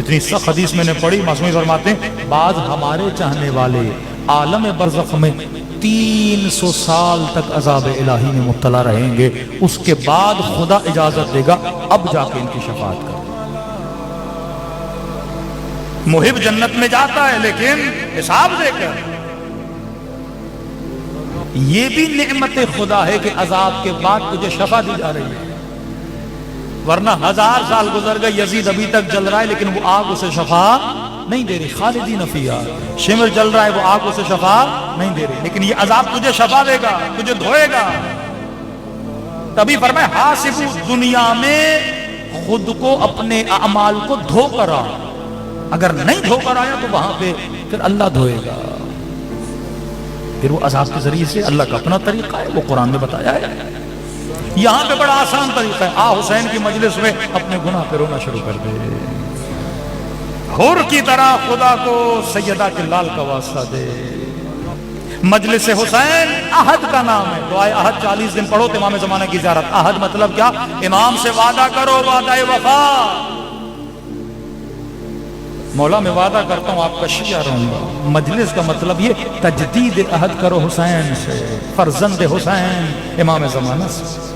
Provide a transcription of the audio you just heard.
اتنی سخت حدیث میں نے پڑھی، معصومی فرماتے ہیں بعض ہمارے چاہنے والے عالم برزخ میں 300 سال تک عذاب الہی میں مبتلا رہیں گے، اس کے بعد خدا اجازت دے گا اب جا کے ان کی شفاعت کر۔ محب جنت میں جاتا ہے لیکن حساب دے کر۔ یہ بھی نعمت خدا ہے کہ عذاب کے بعد تجھے شفا دی جا رہی ہے، ورنہ 1000 سال گزر گئے، یزید ابھی تک جل رہا ہے لیکن وہ آگ اسے شفا نہیں دے رہی۔ خالدین فیہا، شمر جل رہا ہے، وہ آگ اسے شفا نہیں دے رہی، لیکن یہ عذاب تجھے شفا دے گا، تجھے دھوئے گا۔ تبھی فرمائے حاسبو، دنیا میں خود کو اپنے اعمال کو دھو کر آ، اگر نہیں دھو کر آیا تو وہاں پہ پھر اللہ دھوئے گا، پھر وہ عذاب کے ذریعے سے۔ اللہ کا اپنا طریقہ ہے، وہ قرآن میں بتایا ہے۔ یہاں پہ بڑا آسان طریقہ ہے، آ حسین کی مجلس میں اپنے گناہ پہ رونا شروع کر دے، حور کی طرح خدا کو سیدہ کے لال کا واسطہ دے۔ مجلس حسین عہد کا نام ہے، دعائے عہد 40 دن پڑھو تو امام زمانہ کی زیارت۔ عہد مطلب کیا؟ امام سے وعدہ کرو، وعدہ وفا۔ مولا میں وعدہ کرتا ہوں آپ کا شیعہ رہوں گا۔ مجلس کا مطلب یہ تجدید عہد کرو حسین سے، فرزند حسین امام زمانہ سے۔